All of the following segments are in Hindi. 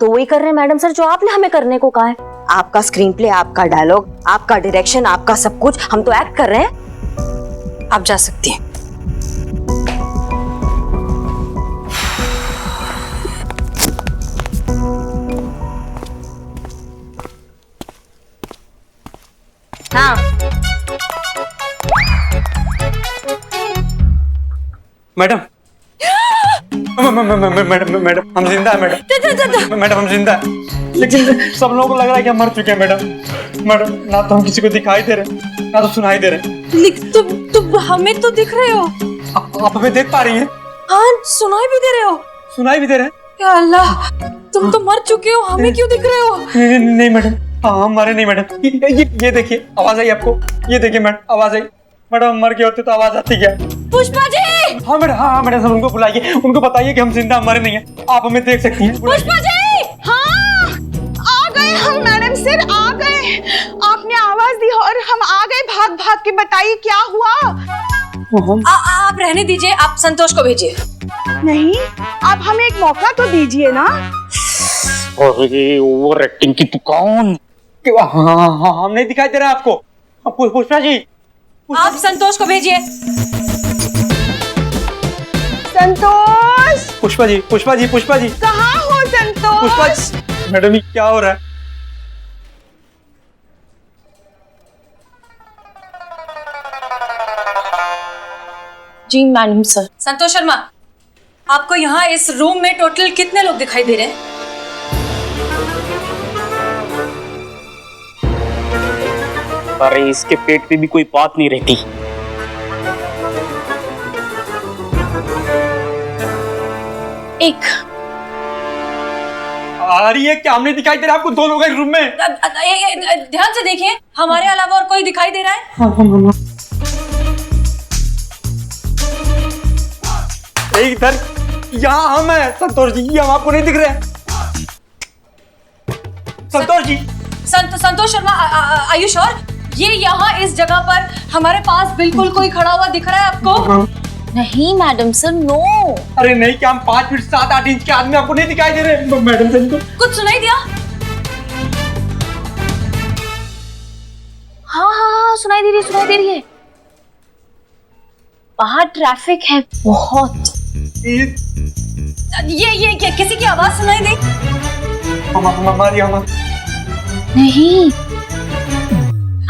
तो वही कर रहे हैं मैडम सर जो आपने हमें करने को कहा है। आपका स्क्रीन प्ले, आपका डायलॉग, आपका डायरेक्शन, आपका सब कुछ, हम तो एक्ट कर रहे हैं। आप जा सकती हैं। हाँ मैडम मैडम हम जिंदा है मैडम। मैडम हम जिंदा है, लेकिन सब लोगों को लग रहा है कि हम मर चुके हैं मैडम। मैडम ना तो हम किसी को दिखाई दे रहे, ना तो सुनाई दे रहे। तुम हमें तो दिख रहे हो। आप हमें देख पा रही हैं? हाँ, सुनाई भी दे रहे हो। सुनाई भी दे रहे हैं। या अल्लाह, तुम तो मर चुके हो, हमें क्यों दिख रहे हो? नहीं मैडम, हाँ हम मरे नहीं मैडम। ये देखिए आवाज आई आपको, ये देखिए मैडम आवाज आई। मैडम मर गए होते तो आवाज आती क्या? पुष्पा जी! हाँ मैडम, हाँ मैडम, सब उनको बुलाइए, उनको बताइए कि हम जिंदा मरे नहीं हैं। आप हमें देख सकती हैं। पुष्पा जी! हाँ, आ गए हम मैडम सर, आ गए। आपने आवाज दी और हम आ गए भाग भाग के। बताइए क्या हुआ? आप रहने दीजिए, आप संतोष को भेजिए। नहीं, आप हमें एक मौका तो दीजिए ना। अरे ओवर एक्टिंग की दुकान। हाँ हम नहीं दिखाई दे रहा आपको। पुष्पा जी, आप संतोष को भेजिए। संतोष! पुष्पा जी, पुष्पा जी, पुष्पा जी, कहाँ हो संतोष? पुष्पा जी। मैडम ये क्या हो रहा है? जी मैडम सर। संतोष शर्मा, आपको यहाँ इस रूम में टोटल कितने लोग दिखाई दे रहे हैं? अरे इसके पेट पे भी कोई बात नहीं रहती। एक। आ रही है क्या? हमने दिखाई दे रहा आपको? दो लोग हैं इस रूम में। ध्यान से देखिए, हमारे अलावा और कोई दिखाई दे रहा है? इधर यहाँ हम हैं संतोष जी, ये हम आपको नहीं दिख रहे हैं। Santosh ji, Santosh Sharma, are you sure? ये यहाँ इस जगह पर हमारे पास बिल्कुल कोई खड़ा हुआ दिख रहा है आपको? नहीं मैडम सर, नो। अरे नहीं, क्या हम 5 फीट 7-8 इंच के आदमी आपको नहीं दिखाई दे रहे? मैडम सर कुछ सुनाई दिया? हाँ हाँ हाँ, सुनाई दे रही है। बाहर ट्रैफिक है बहुत। ये क्या किसी की आवाज सुनाई दी? हमारी नहीं,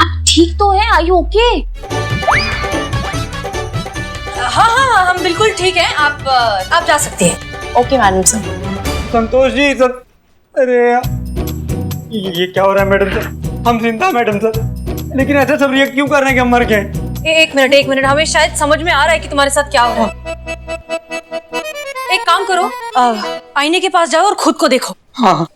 आप ठीक तो हैं? Are you okay? हाँ हाँ, हम बिल्कुल ठीक हैं। आप जा सकते हैं। Okay madam sir. Santosh ji sir, अरे ये क्या हो रहा है मैडम सर? हम जिंदा मैडम सर, लेकिन ऐसा सब रिएक्ट क्यों कर रहे हैं कि हम मर गए? एक मिनट, हमें शायद समझ में आ रहा है कि तुम्हारे साथ क्या हो रहा है। एक काम करो, आईने के पास जाओ और खुद को देखो। हाँ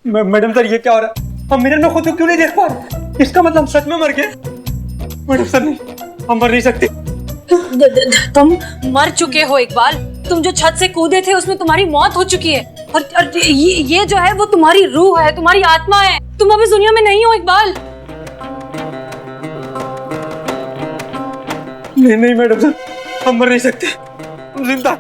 मैडम सर, ये क्या हो रहा है? हम मिरर में खुद को क्यों नहीं देख पा रहे? इसका मतलब हम सच में मर गए? मैडम सर नहीं, हम मर नहीं सकते। तुम मर चुके हो इकबाल। तुम जो छत से कूदे थे उसमें तुम्हारी मौत हो चुकी है। और ये जो है वो तुम्हारी रूह है, तुम्हारी आत्मा है। तुम अब इस दुनिया में नहीं हो इकबाल। नहीं मैडम सर, हम मर नहीं सकते, हम जिंदा।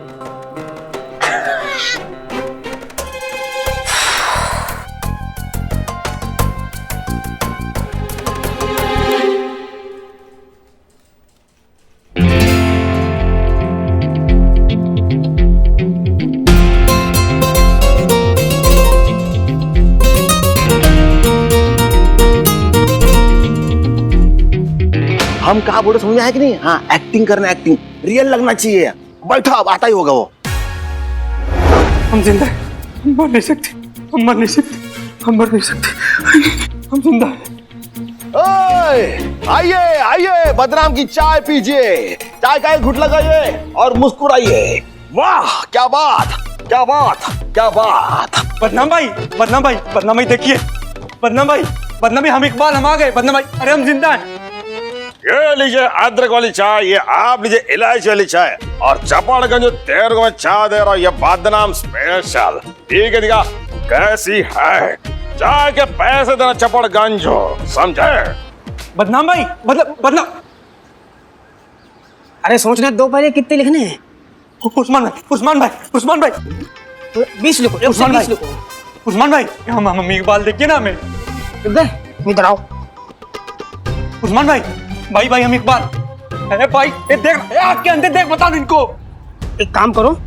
हम कहा बोले समझ आया कि नहीं? हाँ, एक्टिंग करना, एक्टिंग रियल लगना चाहिए। बैठो, अब आता ही होगा वो। हम जिंदा हैं, हम मर नहीं सकते, हम मर नहीं सकते, हम मर नहीं सकते, हम जिंदा हैं। ओए, आइए आइए, बदनाम की चाय पीजिए, चाय का एक घुट लगाइए और मुस्कुराइए। वाह, क्या बात, क्या बात, क्या बात। बदनाम भाई, बदनाम भाई, बदनाम भाई देखिए, बदनाम भाई, हम इकबाल, हम आ गए। बदनाम भाई, अरे हम जिंदा हैं। ये लीजिए अदरक वाली चाय, ये आप लीजिए इलायची वाली चाय, और चपड़गंज 13 में चाय दे रहा हूँ, ये बदनाम स्पेशल। ठीक है दिखा कैसी है चाय के पैसे देना चपड़गंज हो, समझे? बदनाम भाई, बदनाम। अरे सोचने दो पहले कितने लिखने हैं? उस्मान भाई 20 लिखो, उस्मान 20 भाई। लिखो। उस्मान भाई, हम मम्मी इकबाल देखिए ना हमें। इधर आओ। उस्मान भाई हम इकबाल। अरे भाई ये देख, आँख के अंदर देख, बता दो इनको। एक काम करो,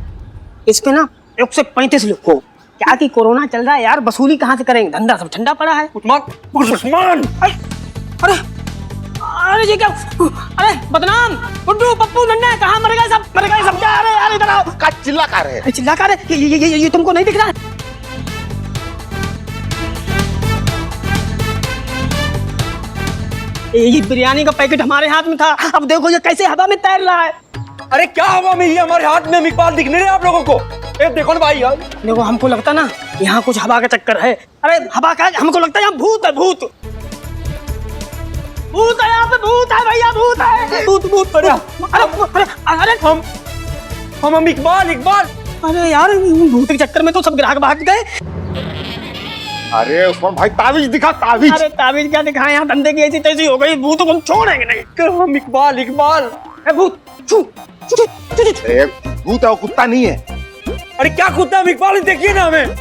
इस पे ना 135 लिखो। क्या कि कोरोना चल रहा है यार, वसूली कहाँ से करेंगे, धंधा सब ठंडा पड़ा है। उस्मान अरे अरे ये क्या? अरे बदनाम, गुड्डू, पप्पू, नन्ना, कहाँ मर गए सब जा रहे यार, इधर आओ। का चिल्ला कर रहे हैं? चिल्ला कर रहे, ये तुमको नहीं दिख रहा है? ये बिरयानी का पैकेट हमारे हाथ में था, अब देखो ये कैसे हवा में तैर रहा है। अरे क्या हवा में, ये हमारे हाथ में, हम इकबाल दिख नहीं रहे आप लोगों को? ए देखो ना भाई यार। देखो हमको लगता ना यहाँ कुछ हवा का चक्कर है। अरे हवा का, हमको लगता है यहाँ भूत है, भूत है यहाँ पे, भूत है भैया, भूत है, भूत। अरे हम इकबाल। अरे यार भूत के चक्कर में तो सब ग्राहक भाग गए। अरे उस्मान भाई ताबीज दिखा, ताबीज। अरे ताबीज क्या दिखाए, यहाँ धंधे की ऐसी तैसी हो गई, भूत को हम छोड़ेंगे नहीं। हम इकबाल। भूत भूत है वो, कुत्ता नहीं है। अरे क्या कुत्ता, हम इकबाल, देखिए ना हमें।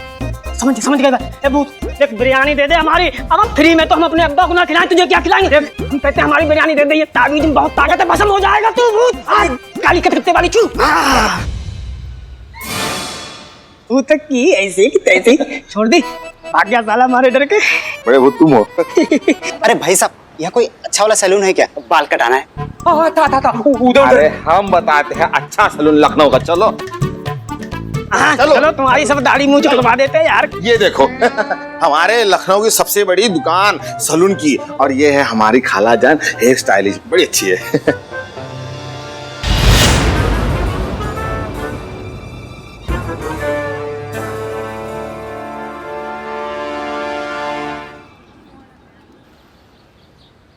समझ गया भूत। एक बिरयानी दे दे हमारी, अब हम फ्री में, तो हम अपने अब्बा को ना खिलाएं, तुझे क्या खिलाएंगे? हम कहते हैं हमारी बिरयानी दे दे, ये ताबीज में बहुत ताकत है, भस्म हो जाएगा तू भूत। काली के कुत्ते वाली चू। भूत की ऐसे की तैसे छोड़ दी, भाग गया साला हमारे डर के। बड़े भूत तुम हो। अरे भाई साहब, यहाँ कोई अच्छा वाला सैलून है क्या? बाल कटाना है। था उधर। अरे हम बताते हैं अच्छा सैलून लखनऊ का, चलो। चलो तुम्हारी सब दाढ़ी मूंछ कटवा देते हैं यार। ये देखो हमारे लखनऊ की सबसे बड़ी दुकान सैलून की, और ये है हमारी खाला जान, हेयर स्टाइलिश, बड़ी अच्छी है।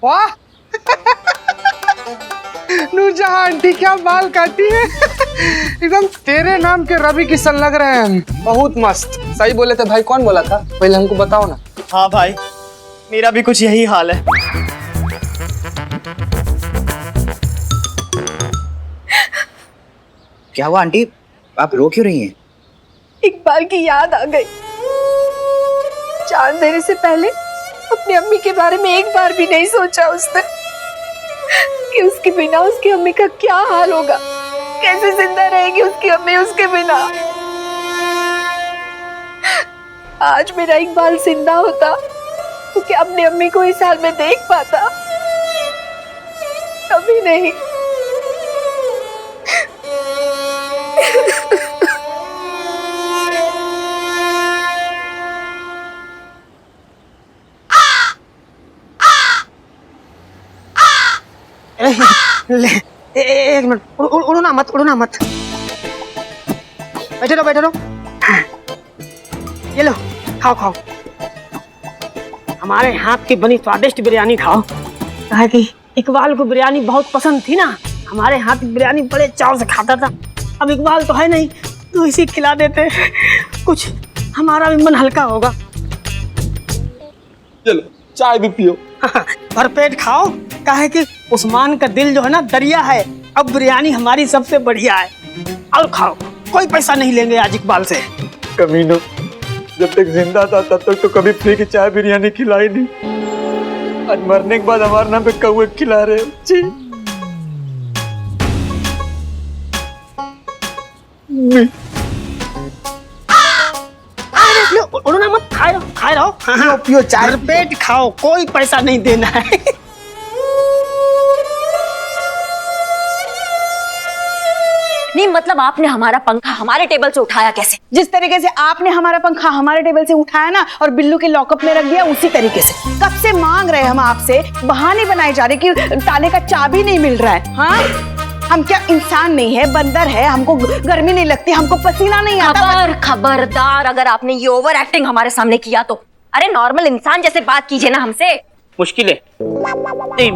वाह नूरजहां आंटी क्या बाल काटी है। एकदम तेरे नाम के रवि किशन लग रहे हैं। बहुत मस्त। सही बोले थे भाई, कौन बोला था? पहले हमको बताओ ना। हाँ भाई, मेरा भी कुछ यही हाल है। क्या हुआ आंटी, आप रो क्यों रही हैं? इकबाल की याद आ गई। जान देने से पहले अपनी अम्मी के बारे में एक बार भी नहीं सोचा उसने कि उसके बिना उसकी अम्मी का क्या हाल होगा, कैसे जिंदा रहेगी उसकी अम्मी उसके बिना। आज मेरा इकबाल जिंदा होता तो क्या अपनी अम्मी को इस हाल में देख पाता? कभी नहीं। एक मिनट, उड़ना मत। बैठे रहो। ये लो, खाओ। हमारे हाथ की बनी स्वादिष्ट बिरयानी खाओ। कहा कि इकबाल को बिरयानी बहुत पसंद थी ना, हमारे हाथ की बिरयानी बड़े चाव से खाता था। अब इकबाल तो है नहीं, तो इसी खिला देते, कुछ हमारा भी मन हल्का होगा। चलो चाय भी पियो। भरपेट खाओ, काहे कि उस्मान का दिल जो है ना दरिया है। अब बिरयानी हमारी सबसे बढ़िया है, और खाओ, कोई पैसा नहीं लेंगे आज इकबाल से। कमीनो, जब तक जिंदा था तब तक तो कभी फ्री की चाय बिरयानी खिलाई नहीं, आज मरने के बाद हमारे नाम पे कौवे खिला रहे। जी उड़ना मत, खाए रहो। पियो चाय। भरपेट खाओ, कोई पैसा नहीं देना है। नहीं मतलब आपने हमारा पंखा हमारे टेबल से उठाया कैसे? जिस तरीके से आपने हमारा पंखा हमारे टेबल से उठाया ना और बिल्लू के लॉकअप में रख दिया, उसी तरीके से। कब से मांग रहे हम आपसे, बहाने बनाए जा रहे कि ताले का चाबी नहीं मिल रहा है। हाँ, हम क्या इंसान नहीं है, बंदर है, हमको गर्मी नहीं लगती, हमको पसीना नहीं आता। खबरदार, अगर आपने ये ओवर एक्टिंग हमारे सामने किया तो। अरे नॉर्मल इंसान जैसे बात कीजिए ना हमसे। मुश्किल है। नहीं,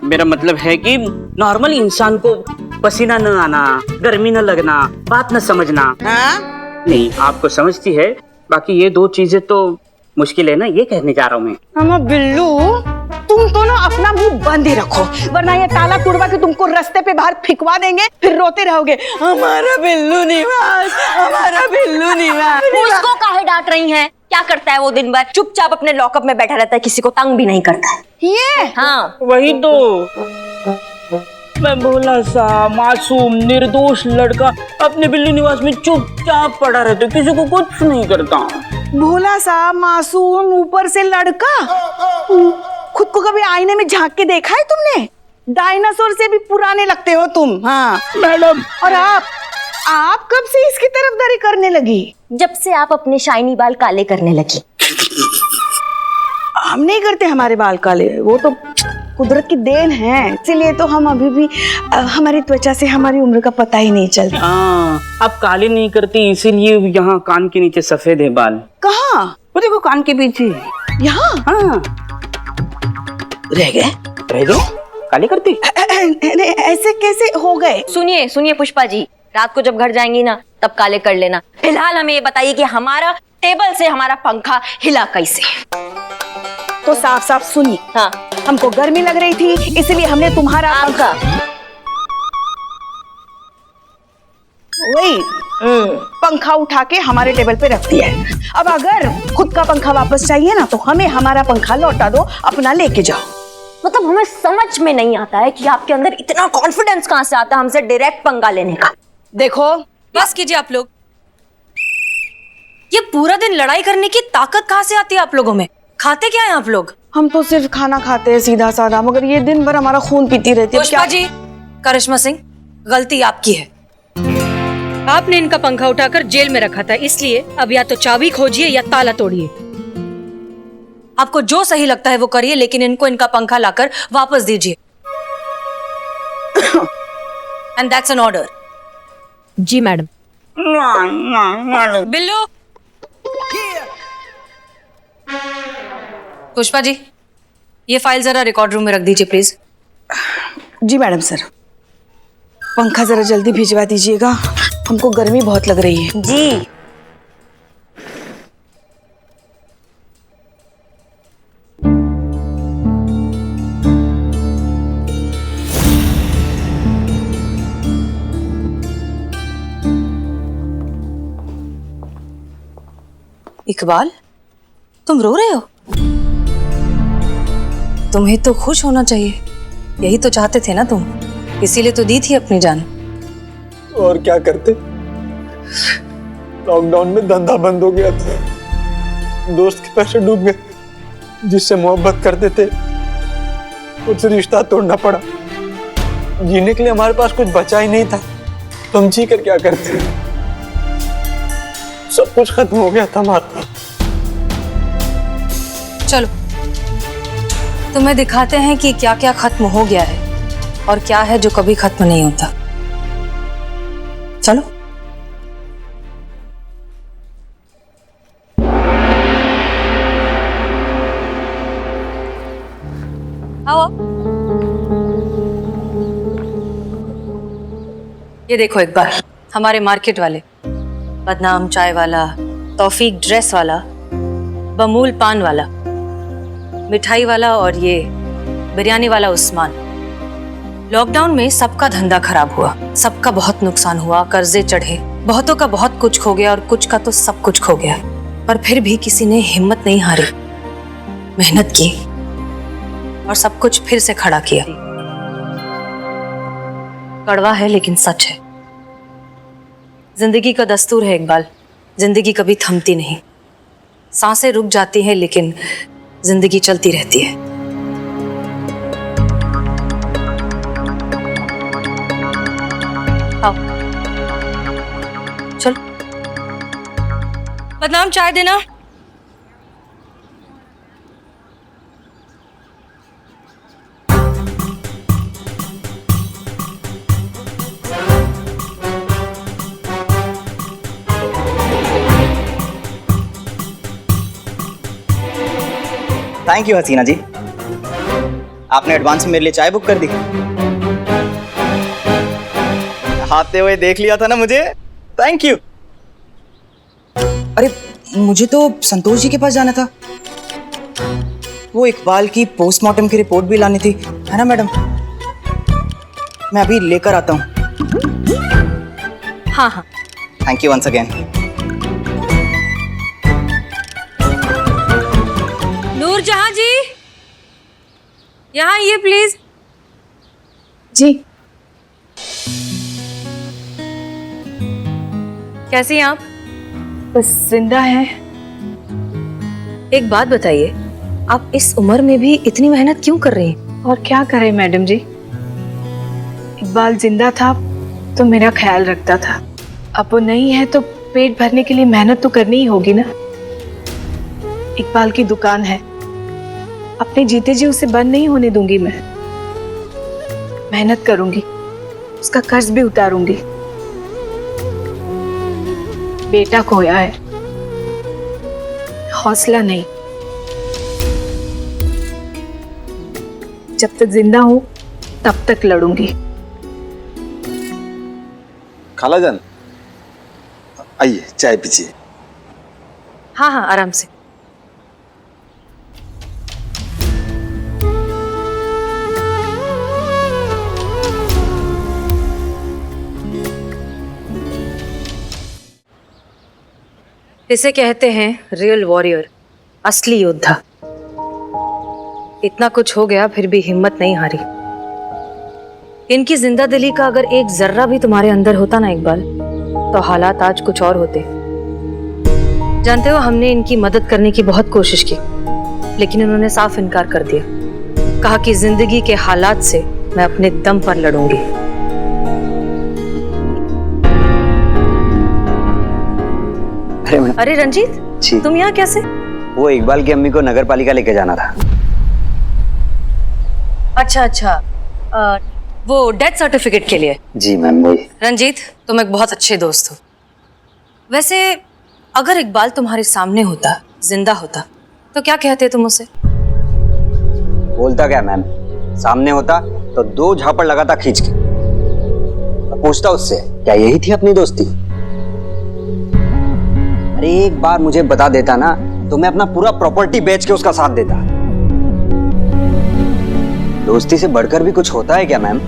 मेरा मतलब है कि नॉर्मल इंसान को पसीना न आना, गर्मी न लगना, बात न समझना। हाँ? नहीं, आपको समझती है, बाकी ये दो चीजें तो मुश्किल है ना, ये कहने जा रहा हूँ मैं। अम्मा बिल्लू, तुम तो ना अपना मुंह बंद ही रखो, वरना ये ताला तुड़वा के तुमको रास्ते पे बाहर फिकवा देंगे, फिर रोते रहोगे, हमारा बिल्लू निवास, हमारा बिल्लू निवास। उसको काहे डांट रही हैं? क्या करता है वो दिन भर? चुपचाप अपने लॉकअप में बैठा रहता है, किसी को तंग भी नहीं करता है। ये हाँ, वही तो, मैं भोला सा मासूम निर्दोष लड़का अपने बिल्ली निवास में चुपचाप पड़ा रहता, किसी को कुछ नहीं करता। भोला सा मासूम, ऊपर से लड़का। खुद को कभी आईने में झांक के देखा है तुमने? डायनासोर से भी पुराने लगते हो तुम। हाँ मैडम। और आप कब से इसकी तरफदारी करने लगी? जब से आप अपने शाइनी बाल काले करने लगी। हम नहीं करते हमारे बाल काले, वो तो कुदरत की देन है, इसीलिए तो हम अभी भी हमारी त्वचा से हमारी उम्र का पता ही नहीं चलता। हाँ, आप काले नहीं करती, इसीलिए यहाँ कान के नीचे सफेद है बाल। कहाँ? वो देखो कान के पीछे। यहाँ? हाँ। रह गए? काले करती? ऐसे कैसे हो गए? सुनिए सुनिए पुष्पा जी, रात को जब घर जाएंगी ना तब काले कर लेना। फिलहाल हमें ये बताइए कि हमारा टेबल से हमारा पंखा हिला कैसे? तो साफ साफ सुनिए। हाँ, हमको गर्मी लग रही थी, इसलिए हमने तुम्हारा पंखा वही पंखा उठा के हमारे टेबल पे रख दिया है। अब अगर खुद का पंखा वापस चाहिए ना तो हमें हमारा पंखा लौटा दो, अपना लेके जाओ। मतलब हमें समझ में नहीं आता है कि आपके अंदर इतना कॉन्फिडेंस कहाँ से आता है हमसे डायरेक्ट पंगा लेने का। देखो, बस कीजिए आप लोग। ये पूरा दिन लड़ाई करने की ताकत कहाँ से आती है आप लोगों में? खाते क्या हैं आप लोग? हम तो सिर्फ खाना खाते हैं सीधा साधा, मगर ये दिन भर हमारा खून पीती रहती है। पुष्पा जी, करिश्मा सिंह, गलती आपकी है। आपने इनका पंखा उठाकर जेल में रखा था, इसलिए अब या तो चाबी खोजिए या ताला तोड़िए। आपको जो सही लगता है वो करिए, लेकिन इनको इनका पंखा लाकर वापस दीजिए। And that's an order. जी मैडम। बिल्लू। पुष्पा जी, ये फाइल जरा रिकॉर्ड रूम में रख दीजिए प्लीज। Ji madam sir. पंखा जरा जल्दी भिजवा दीजिएगा, हमको गर्मी बहुत लग रही है। जी। इकबाल, तुम रो रहे हो? तुम्हें तो खुश होना चाहिए, यही तो चाहते थे ना तुम, इसीलिए तो दी थी अपनी जान। और क्या करते, लॉकडाउन में धंधा बंद हो गया था, दोस्त के पैसे डूब गए, जिससे मोहब्बत करते थे उससे रिश्ता तोड़ना पड़ा। जीने के लिए हमारे पास कुछ बचा ही नहीं था, तो हम जी कर क्या करते? सब कुछ खत्म हो गया था हमारा। चलो तुम्हें दिखाते हैं कि क्या क्या खत्म हो गया है और क्या है जो कभी खत्म नहीं होता। चलो। आओ। ये देखो एक बार, हमारे मार्केट वाले, बदनाम चाय वाला, तौफीक ड्रेस वाला, बमूल पान वाला, मिठाई वाला और ये बिरयानी वाला उस्मान। लॉकडाउन में सबका धंधा खराब हुआ, सबका बहुत नुकसान हुआ, कर्जे चढ़े, बहुतों का बहुत कुछ खो गया और कुछ का तो सब कुछ खो गया। पर फिर भी किसी ने हिम्मत नहीं हारी, मेहनत की और सब कुछ फिर से खड़ा किया। कड़वा है लेकिन सच है। जिंदगी का दस्तूर है इकबाल, जिंदगी कभी थमती नहीं। सांसें रुक जाती हैं लेकिन जिंदगी चलती रहती है। आओ चल। बदनाम चाय देना। थैंक यू हसीना जी। आपने एडवांस में मेरे लिए चाय बुक कर दी। आते हुए देख लिया था ना मुझे, थैंक यू। अरे मुझे तो संतोष जी के पास जाना था, वो इकबाल की पोस्टमार्टम की रिपोर्ट भी लानी थी, है ना मैडम? मैं अभी लेकर आता हूँ। हाँ हाँ। Thank you once again. Noorjahan ji, यहाँ आइए प्लीज। जी। कैसी हैं आप? बस जिंदा है। एक बात बताइए, आप इस उम्र में भी इतनी मेहनत क्यों कर रही हैं? और क्या करें मैडम जी, इकबाल जिंदा था तो मेरा ख्याल रखता था, अब वो नहीं है तो पेट भरने के लिए मेहनत तो करनी ही होगी ना। इकबाल की दुकान है, अपने जीते जी उसे बंद नहीं होने दूंगी। मैं मेहनत करूंगी, उसका कर्ज भी उतारूंगी। बेटा खोया है, हौसला नहीं। जब तक जिंदा हूं तब तक लड़ूंगी। खाला जान, आइए चाय पीजिए। हाँ हाँ, आराम से। इसे कहते हैं रियल वॉरियर, असली योद्धा। इतना कुछ हो गया फिर भी हिम्मत नहीं हारी। इनकी जिंदा दिली का अगर एक जर्रा भी तुम्हारे अंदर होता ना इकबाल, तो हालात आज कुछ और होते। जानते हो, हमने इनकी मदद करने की बहुत कोशिश की, लेकिन उन्होंने साफ इनकार कर दिया। कहा कि जिंदगी के हालात से मैं अपने दम पर लड़ूंगी। अरे रंजीत जी। तुम यहाँ कैसे? वो इकबाल की अम्मी को नगर पालिका लेके जाना था। अच्छा अच्छा, वो डेथ सर्टिफिकेट के लिए? जी मैम वही। रंजीत, तुम एक बहुत अच्छे दोस्त हो। वैसे अगर इकबाल तुम्हारे सामने होता, जिंदा होता, तो क्या कहते तुम उसे? बोलता क्या मैम, सामने होता तो 2 झापड़ लगाता खींच के। पूछता उससे, क्या यही थी अपनी दोस्ती? अरे एक बार मुझे बता देता ना तो मैं अपना पूरा प्रॉपर्टी बेच के उसका साथ देता। दोस्ती से बढ़कर भी कुछ होता है क्या मैम?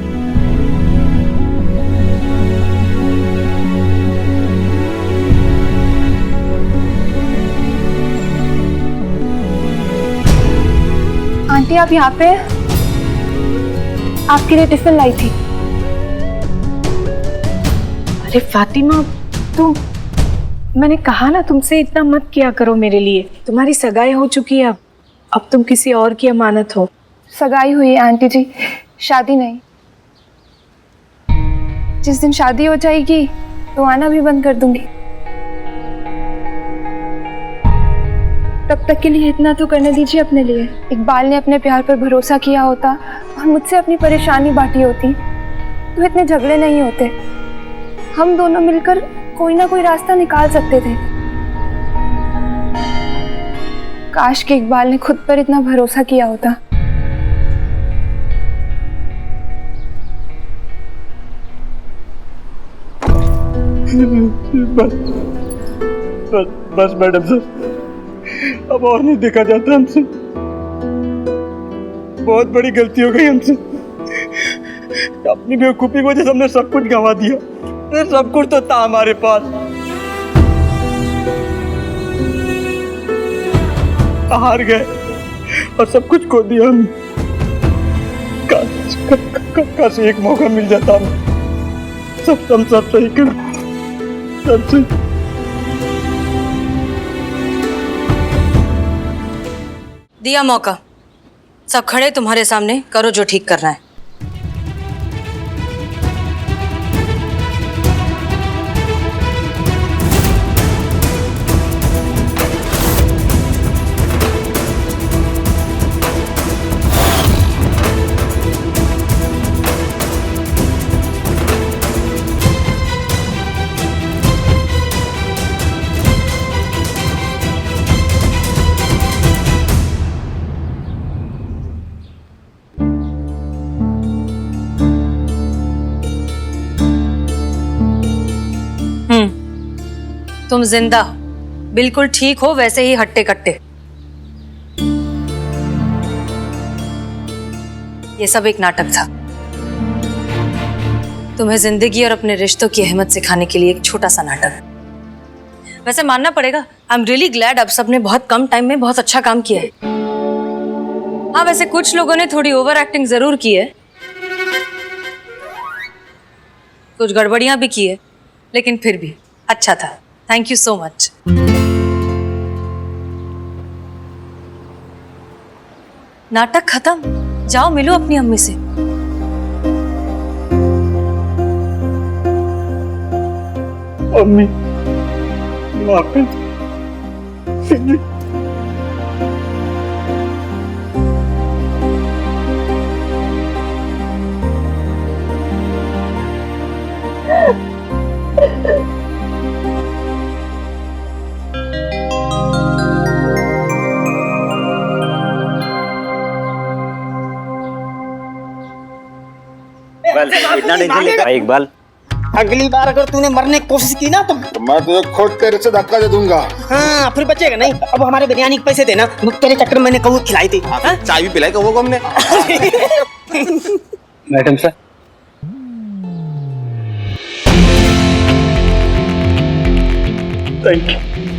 आंटी आप यहाँ पे? आपके लिए टिफिन लाई थी। अरे फातिमा, तुम, मैंने कहा ना तुमसे इतना मत किया करो मेरे लिए। तुम्हारी सगाई हो चुकी है, अब तुम किसी और की अमानत हो। सगाई हुई है आंटी जी, शादी नहीं। जिस दिन शादी हो जाएगी तो आना भी बंद कर दूंगी। तब तक के लिए इतना तो करने दीजिए अपने लिए। इकबाल ने अपने प्यार पर भरोसा किया होता और मुझसे अपनी परेशानी बांटी होती तो इतने झगड़े नहीं होते। हम दोनों मिलकर कोई ना कोई रास्ता निकाल सकते थे। काश कि इकबाल ने खुद पर इतना भरोसा किया होता। बस बस बस मैडम साहब, अब और नहीं देखा जाता हमसे। बहुत बड़ी गलती हो गई हमसे। अपनी बेवकूफी की वजह से हमने सब कुछ गंवा दिया। सब कुछ तो था हमारे पास, हार गए और सब कुछ खो दिया हम। काश एक मौका मिल जाता हमें, सब सही कर, सब सही। दिया मौका, सब खड़े तुम्हारे सामने, करो जो ठीक करना है। तुम जिंदा हो, बिल्कुल ठीक हो, वैसे ही हट्टे कट्टे। ये सब एक नाटक था, तुम्हें जिंदगी और अपने रिश्तों की अहमियत सिखाने के लिए एक छोटा सा नाटक। वैसे मानना पड़ेगा, आई एम रियली ग्लैड आप सबने बहुत कम टाइम में बहुत अच्छा काम किया है। हाँ, वैसे कुछ लोगों ने थोड़ी ओवर एक्टिंग जरूर की है, कुछ गड़बड़ियां भी की है, लेकिन फिर भी अच्छा था। Thank you so much. नाटक खत्म, जाओ मिलो अपनी अम्मी से। अम्मी माफी। इतना टेंशन लेता है इकबाल। अगली बार अगर तूने मरने की कोशिश की ना तो मैं तुझे खुद तेरे से धक्का दे दूंगा। हाँ, फिर बचेगा नहीं। अब हमारे बिरयानी के पैसे देना, तेरे चक्कर में मैंने कबूल खिलाई थी। चाय भी पिलाई कबूल को हमने। Madam sir, thank you.